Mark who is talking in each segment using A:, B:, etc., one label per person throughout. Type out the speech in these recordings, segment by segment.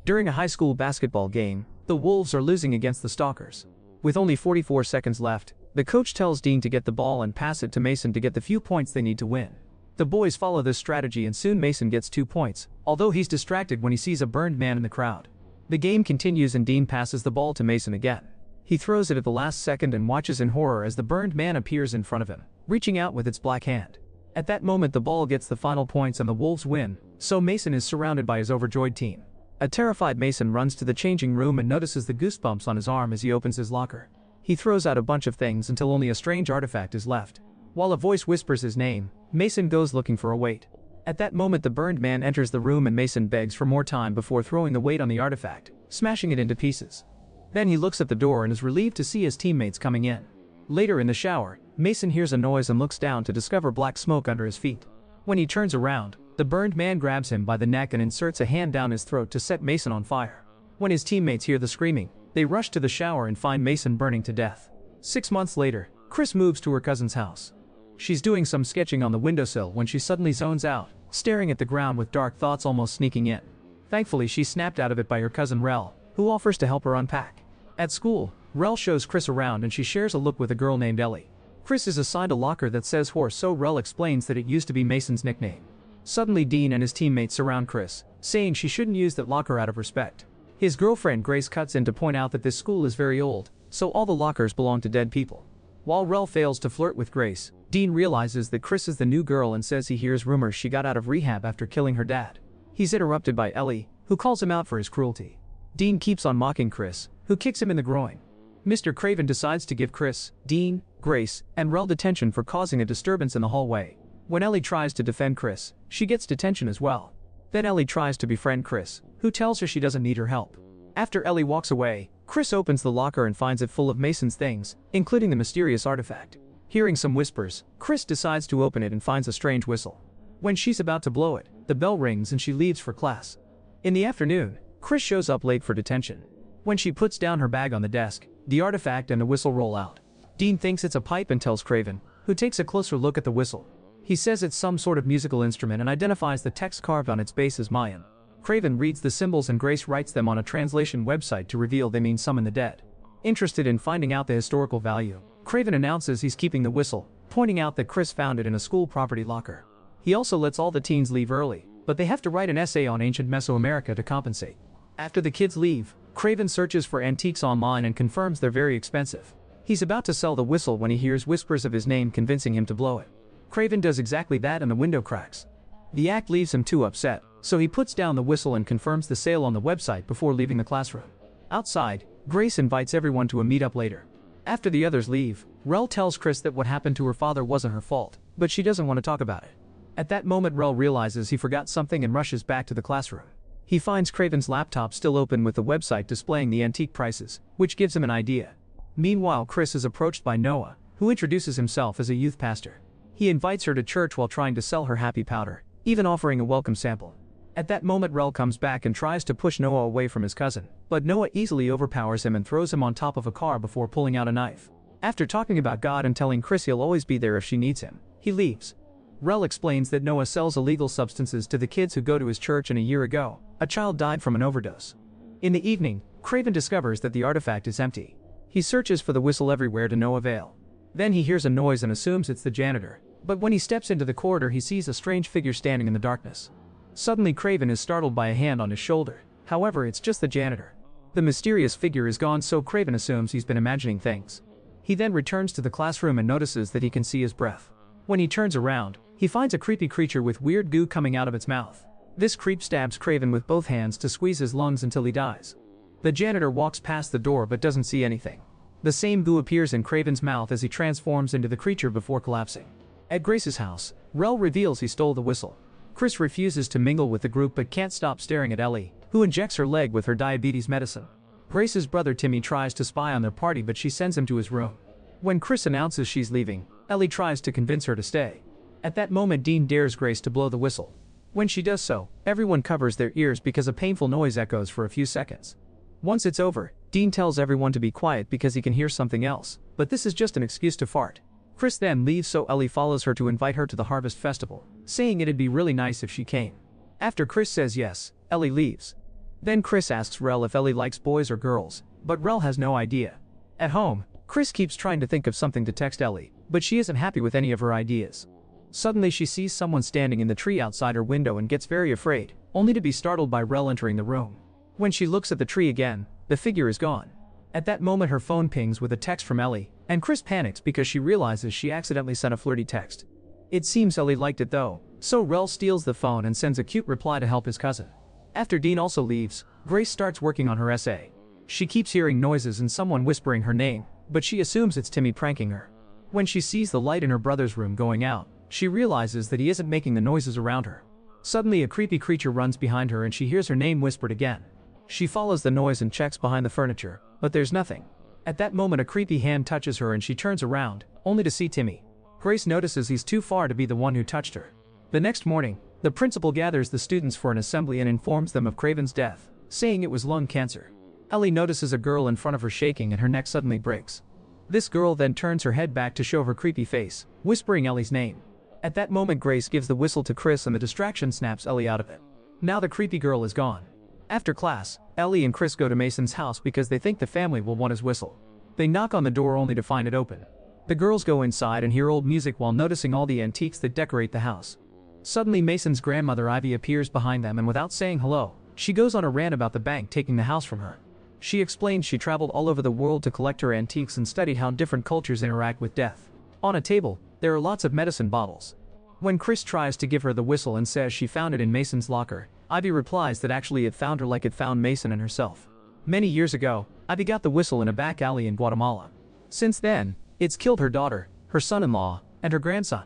A: During a high school basketball game, the Wolves are losing against the Stalkers. With only 44 seconds left, the coach tells Dean to get the ball and pass it to Mason to get the few points they need to win. The boys follow this strategy and soon Mason gets 2 points, although he's distracted when he sees a burned man in the crowd. The game continues and Dean passes the ball to Mason again. He throws it at the last second and watches in horror as the burned man appears in front of him, reaching out with its black hand. At that moment the ball gets the final points and the Wolves win, so Mason is surrounded by his overjoyed team. A terrified Mason runs to the changing room and notices the goosebumps on his arm as he opens his locker. He throws out a bunch of things until only a strange artifact is left. While a voice whispers his name, Mason goes looking for a weight. At that moment the burned man enters the room and Mason begs for more time before throwing the weight on the artifact, smashing it into pieces. Then he looks at the door and is relieved to see his teammates coming in. Later in the shower, Mason hears a noise and looks down to discover black smoke under his feet. When he turns around, the burned man grabs him by the neck and inserts a hand down his throat to set Mason on fire. When his teammates hear the screaming, they rush to the shower and find Mason burning to death. 6 months later, Chris moves to her cousin's house. She's doing some sketching on the windowsill when she suddenly zones out, staring at the ground with dark thoughts almost sneaking in. Thankfully, she's snapped out of it by her cousin Rel, who offers to help her unpack. At school, Rel shows Chris around and she shares a look with a girl named Ellie. Chris is assigned a locker that says horse, so Rel explains that it used to be Mason's nickname. Suddenly Dean and his teammates surround Chris, saying she shouldn't use that locker out of respect. His girlfriend Grace cuts in to point out that this school is very old, so all the lockers belong to dead people. While Rel fails to flirt with Grace, Dean realizes that Chris is the new girl and says he hears rumors she got out of rehab after killing her dad. He's interrupted by Ellie, who calls him out for his cruelty. Dean keeps on mocking Chris, who kicks him in the groin. Mr. Craven decides to give Chris, Dean, Grace, and Rel detention for causing a disturbance in the hallway. When Ellie tries to defend Chris, she gets detention as well. Then Ellie tries to befriend Chris, who tells her she doesn't need her help. After Ellie walks away, Chris opens the locker and finds it full of Mason's things, including the mysterious artifact. Hearing some whispers, Chris decides to open it and finds a strange whistle. When she's about to blow it, the bell rings and she leaves for class. In the afternoon, Chris shows up late for detention. When she puts down her bag on the desk, the artifact and the whistle roll out. Dean thinks it's a pipe and tells Craven, who takes a closer look at the whistle. He says it's some sort of musical instrument and identifies the text carved on its base as Mayan. Craven reads the symbols and Grace writes them on a translation website to reveal they mean summon the dead. Interested in finding out the historical value, Craven announces he's keeping the whistle, pointing out that Chris found it in a school property locker. He also lets all the teens leave early, but they have to write an essay on ancient Mesoamerica to compensate. After the kids leave, Craven searches for antiques online and confirms they're very expensive. He's about to sell the whistle when he hears whispers of his name convincing him to blow it. Craven does exactly that and the window cracks. The act leaves him too upset, so he puts down the whistle and confirms the sale on the website before leaving the classroom. Outside, Grace invites everyone to a meetup later. After the others leave, Rel tells Chris that what happened to her father wasn't her fault, but she doesn't want to talk about it. At that moment Rel realizes he forgot something and rushes back to the classroom. He finds Craven's laptop still open with the website displaying the antique prices, which gives him an idea. Meanwhile, Chris is approached by Noah, who introduces himself as a youth pastor. He invites her to church while trying to sell her happy powder, even offering a welcome sample. At that moment Rel comes back and tries to push Noah away from his cousin, but Noah easily overpowers him and throws him on top of a car before pulling out a knife. After talking about God and telling Chris he'll always be there if she needs him, he leaves. Rel explains that Noah sells illegal substances to the kids who go to his church and a year ago, a child died from an overdose. In the evening, Craven discovers that the artifact is empty. He searches for the whistle everywhere to no avail. Then he hears a noise and assumes it's the janitor, but when he steps into the corridor he sees a strange figure standing in the darkness. Suddenly Craven is startled by a hand on his shoulder, however it's just the janitor. The mysterious figure is gone, so Craven assumes he's been imagining things. He then returns to the classroom and notices that he can see his breath. When he turns around, he finds a creepy creature with weird goo coming out of its mouth. This creep stabs Craven with both hands to squeeze his lungs until he dies. The janitor walks past the door but doesn't see anything. The same goo appears in Craven's mouth as he transforms into the creature before collapsing. At Grace's house, Rel reveals he stole the whistle. Chris refuses to mingle with the group but can't stop staring at Ellie, who injects her leg with her diabetes medicine. Grace's brother Timmy tries to spy on their party but she sends him to his room. When Chris announces she's leaving, Ellie tries to convince her to stay. At that moment Dean dares Grace to blow the whistle. When she does so, everyone covers their ears because a painful noise echoes for a few seconds. Once it's over, Dean tells everyone to be quiet because he can hear something else, but this is just an excuse to fart. Chris then leaves, so Ellie follows her to invite her to the Harvest Festival, saying it'd be really nice if she came. After Chris says yes, Ellie leaves. Then Chris asks Rel if Ellie likes boys or girls, but Rel has no idea. At home, Chris keeps trying to think of something to text Ellie, but she isn't happy with any of her ideas. Suddenly she sees someone standing in the tree outside her window and gets very afraid, only to be startled by Rel entering the room. When she looks at the tree again, the figure is gone. At that moment her phone pings with a text from Ellie, and Chris panics because she realizes she accidentally sent a flirty text. It seems Ellie liked it though, so Rel steals the phone and sends a cute reply to help his cousin. After Dean also leaves, Grace starts working on her essay. She keeps hearing noises and someone whispering her name, but she assumes it's Timmy pranking her. When she sees the light in her brother's room going out, she realizes that he isn't making the noises around her. Suddenly a creepy creature runs behind her and she hears her name whispered again. She follows the noise and checks behind the furniture, but there's nothing. At that moment a creepy hand touches her and she turns around, only to see Timmy. Grace notices he's too far to be the one who touched her. The next morning, the principal gathers the students for an assembly and informs them of Craven's death, saying it was lung cancer. Ellie notices a girl in front of her shaking and her neck suddenly breaks. This girl then turns her head back to show her creepy face, whispering Ellie's name. At that moment Grace gives the whistle to Chris and the distraction snaps Ellie out of it. Now the creepy girl is gone. After class, Ellie and Chris go to Mason's house because they think the family will want his whistle. They knock on the door only to find it open. The girls go inside and hear old music while noticing all the antiques that decorate the house. Suddenly Mason's grandmother Ivy appears behind them and without saying hello, she goes on a rant about the bank taking the house from her. She explains she traveled all over the world to collect her antiques and studied how different cultures interact with death. On a table, there are lots of medicine bottles. When Chris tries to give her the whistle and says she found it in Mason's locker, Ivy replies that actually it found her like it found Mason and herself. Many years ago, Ivy got the whistle in a back alley in Guatemala. Since then, it's killed her daughter, her son-in-law, and her grandson.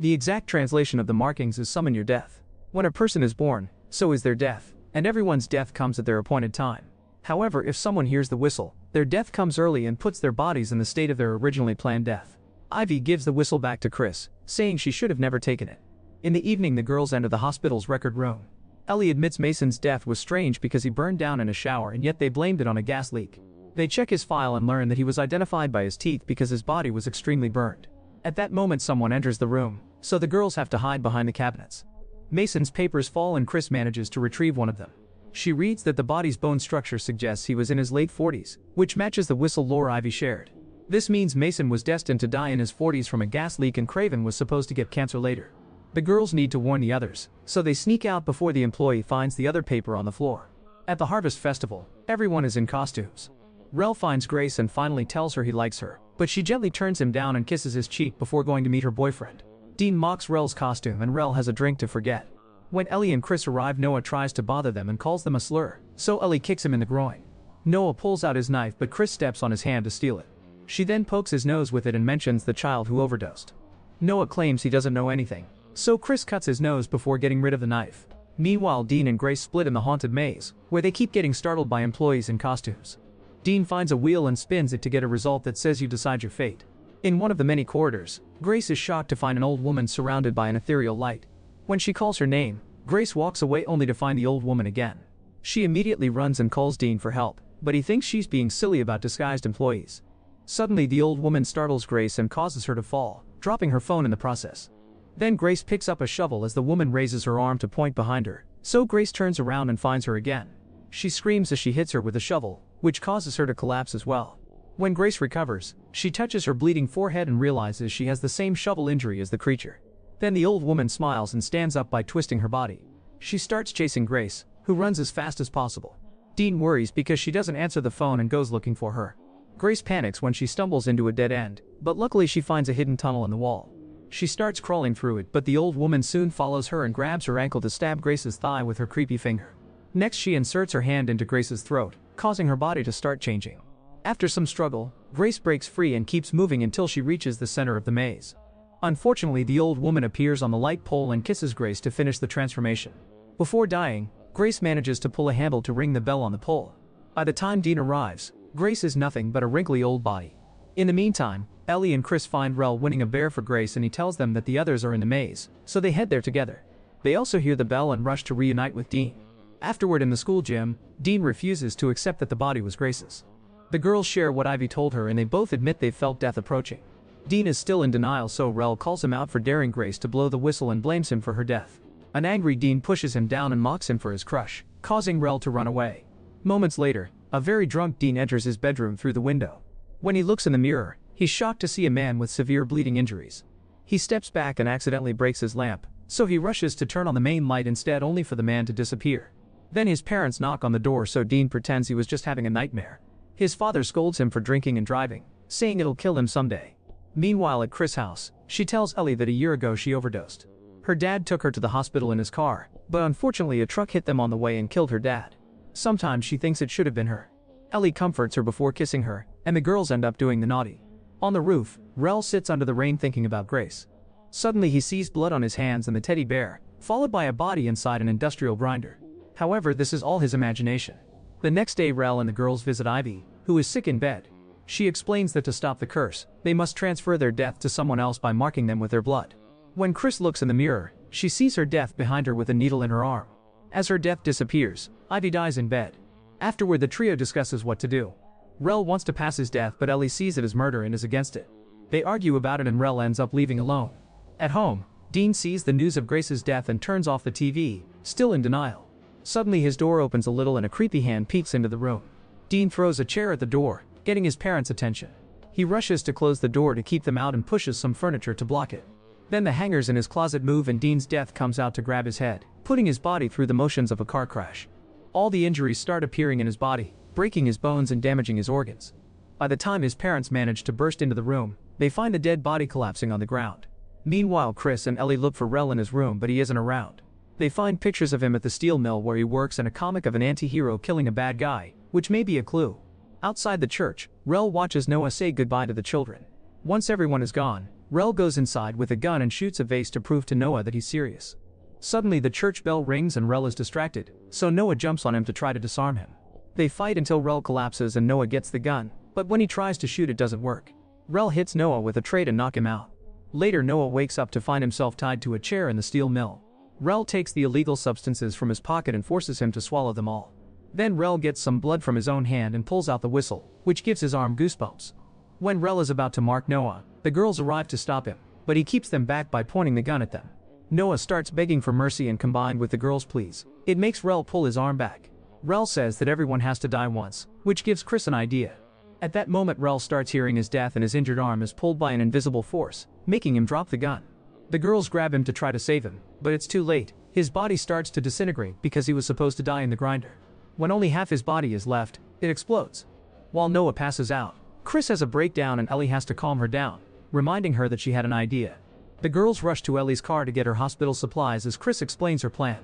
A: The exact translation of the markings is summon your death. When a person is born, so is their death, and everyone's death comes at their appointed time. However, if someone hears the whistle, their death comes early and puts their bodies in the state of their originally planned death. Ivy gives the whistle back to Chris, saying she should have never taken it. In the evening the girls enter the hospital's record room. Ellie admits Mason's death was strange because he burned down in a shower and yet they blamed it on a gas leak. They check his file and learn that he was identified by his teeth because his body was extremely burned. At that moment someone enters the room, so the girls have to hide behind the cabinets. Mason's papers fall and Chris manages to retrieve one of them. She reads that the body's bone structure suggests he was in his late 40s, which matches the whistle lore Ivy shared. This means Mason was destined to die in his 40s from a gas leak and Craven was supposed to get cancer later. The girls need to warn the others, so they sneak out before the employee finds the other paper on the floor. At the Harvest Festival, everyone is in costumes. Rel finds Grace and finally tells her he likes her, but she gently turns him down and kisses his cheek before going to meet her boyfriend. Dean mocks Rel's costume and Rel has a drink to forget. When Ellie and Chris arrive, Noah tries to bother them and calls them a slur, so Ellie kicks him in the groin. Noah pulls out his knife but Chris steps on his hand to steal it. She then pokes his nose with it and mentions the child who overdosed. Noah claims he doesn't know anything, so Chris cuts his nose before getting rid of the knife. Meanwhile, Dean and Grace split in the haunted maze, where they keep getting startled by employees in costumes. Dean finds a wheel and spins it to get a result that says you decide your fate. In one of the many corridors, Grace is shocked to find an old woman surrounded by an ethereal light. When she calls her name, Grace walks away only to find the old woman again. She immediately runs and calls Dean for help, but he thinks she's being silly about disguised employees. Suddenly the old woman startles Grace and causes her to fall, dropping her phone in the process. Then Grace picks up a shovel as the woman raises her arm to point behind her, so Grace turns around and finds her again. She screams as she hits her with a shovel, which causes her to collapse as well. When Grace recovers, she touches her bleeding forehead and realizes she has the same shovel injury as the creature. Then the old woman smiles and stands up by twisting her body. She starts chasing Grace, who runs as fast as possible. Dean worries because she doesn't answer the phone and goes looking for her. Grace panics when she stumbles into a dead end, but luckily she finds a hidden tunnel in the wall. She starts crawling through it, but the old woman soon follows her and grabs her ankle to stab Grace's thigh with her creepy finger. Next she inserts her hand into Grace's throat, causing her body to start changing. After some struggle, Grace breaks free and keeps moving until she reaches the center of the maze. Unfortunately, the old woman appears on the light pole and kisses Grace to finish the transformation. Before dying, Grace manages to pull a handle to ring the bell on the pole. By the time Dean arrives, Grace is nothing but a wrinkly old body. In the meantime, Ellie and Chris find Rel winning a bear for Grace and he tells them that the others are in the maze, so they head there together. They also hear the bell and rush to reunite with Dean. Afterward in the school gym, Dean refuses to accept that the body was Grace's. The girls share what Ivy told her and they both admit they've felt death approaching. Dean is still in denial, so Rel calls him out for daring Grace to blow the whistle and blames him for her death. An angry Dean pushes him down and mocks him for his crush, causing Rel to run away. Moments later, a very drunk Dean enters his bedroom through the window. When he looks in the mirror, he's shocked to see a man with severe bleeding injuries. He steps back and accidentally breaks his lamp, so he rushes to turn on the main light instead, only for the man to disappear. Then his parents knock on the door, so Dean pretends he was just having a nightmare. His father scolds him for drinking and driving, saying it'll kill him someday. Meanwhile at Chris' house, she tells Ellie that a year ago she overdosed. Her dad took her to the hospital in his car, but unfortunately a truck hit them on the way and killed her dad. Sometimes she thinks it should have been her. Ellie comforts her before kissing her, and the girls end up doing the naughty. On the roof, Rel sits under the rain thinking about Grace. Suddenly he sees blood on his hands and the teddy bear, followed by a body inside an industrial grinder. However, this is all his imagination. The next day Rel and the girls visit Ivy, who is sick in bed. She explains that to stop the curse, they must transfer their death to someone else by marking them with their blood. When Chris looks in the mirror, she sees her death behind her with a needle in her arm. As her death disappears, Ivy dies in bed. Afterward, the trio discusses what to do. Rel wants to pass his death, but Ellie sees it as murder and is against it. They argue about it and Rel ends up leaving alone. At home, Dean sees the news of Grace's death and turns off the TV, still in denial. Suddenly his door opens a little and a creepy hand peeks into the room. Dean throws a chair at the door, getting his parents' attention. He rushes to close the door to keep them out and pushes some furniture to block it. Then the hangers in his closet move and Dean's death comes out to grab his head, putting his body through the motions of a car crash. All the injuries start appearing in his body, breaking his bones and damaging his organs. By the time his parents manage to burst into the room, they find the dead body collapsing on the ground. Meanwhile, Chris and Ellie look for Rel in his room, but he isn't around. They find pictures of him at the steel mill where he works and a comic of an anti-hero killing a bad guy, which may be a clue. Outside the church, Rel watches Noah say goodbye to the children. Once everyone is gone, Rel goes inside with a gun and shoots a vase to prove to Noah that he's serious. Suddenly the church bell rings and Rel is distracted, so Noah jumps on him to try to disarm him. They fight until Rel collapses and Noah gets the gun, but when he tries to shoot it doesn't work. Rel hits Noah with a tray to knock him out. Later Noah wakes up to find himself tied to a chair in the steel mill. Rel takes the illegal substances from his pocket and forces him to swallow them all. Then Rel gets some blood from his own hand and pulls out the whistle, which gives his arm goosebumps. When Rel is about to mark Noah, the girls arrive to stop him, but he keeps them back by pointing the gun at them. Noah starts begging for mercy and combined with the girls' pleas, it makes Rel pull his arm back. Rel says that everyone has to die once, which gives Chris an idea. At that moment Rel starts hearing his death and his injured arm is pulled by an invisible force, making him drop the gun. The girls grab him to try to save him, but it's too late. His body starts to disintegrate because he was supposed to die in the grinder. When only half his body is left, it explodes. While Noah passes out, Chris has a breakdown and Ellie has to calm her down, reminding her that she had an idea. The girls rush to Ellie's car to get her hospital supplies as Chris explains her plan.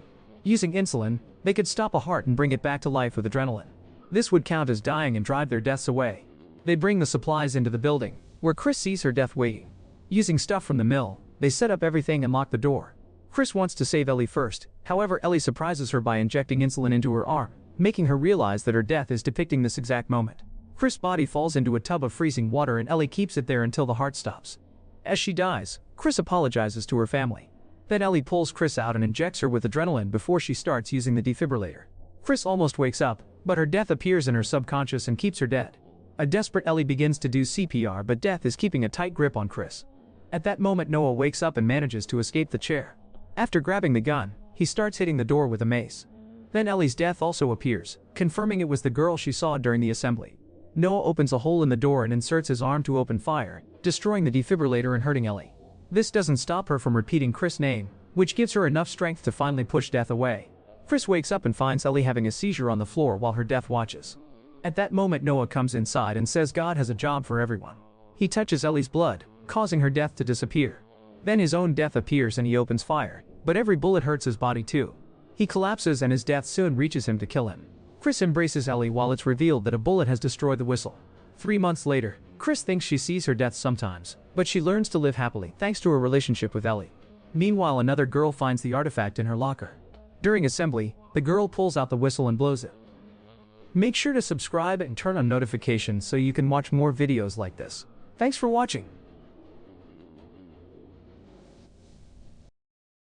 A: Using insulin, they could stop a heart and bring it back to life with adrenaline. This would count as dying and drive their deaths away. They bring the supplies into the building, where Chris sees her death waiting. Using stuff from the mill, they set up everything and lock the door. Chris wants to save Ellie first, however Ellie surprises her by injecting insulin into her arm, making her realize that her death is depicting this exact moment. Chris' body falls into a tub of freezing water and Ellie keeps it there until the heart stops. As she dies, Chris apologizes to her family. Then Ellie pulls Chris out and injects her with adrenaline before she starts using the defibrillator. Chris almost wakes up, but her death appears in her subconscious and keeps her dead. A desperate Ellie begins to do CPR, but death is keeping a tight grip on Chris. At that moment Noah wakes up and manages to escape the chair. After grabbing the gun, he starts hitting the door with a mace. Then Ellie's death also appears, confirming it was the girl she saw during the assembly. Noah opens a hole in the door and inserts his arm to open fire, destroying the defibrillator and hurting Ellie. This doesn't stop her from repeating Chris' name, which gives her enough strength to finally push death away. Chris wakes up and finds Ellie having a seizure on the floor while her death watches. At that moment Noah comes inside and says God has a job for everyone. He touches Ellie's blood, causing her death to disappear. Then his own death appears and he opens fire, but every bullet hurts his body too. He collapses and his death soon reaches him to kill him. Chris embraces Ellie while it's revealed that a bullet has destroyed the whistle. 3 months later, Chris thinks she sees her death sometimes, but she learns to live happily thanks to her relationship with Ellie. Meanwhile, another girl finds the artifact in her locker. During assembly, the girl pulls out the whistle and blows it. Make sure to subscribe and turn on notifications so you can watch more videos like this. Thanks for watching.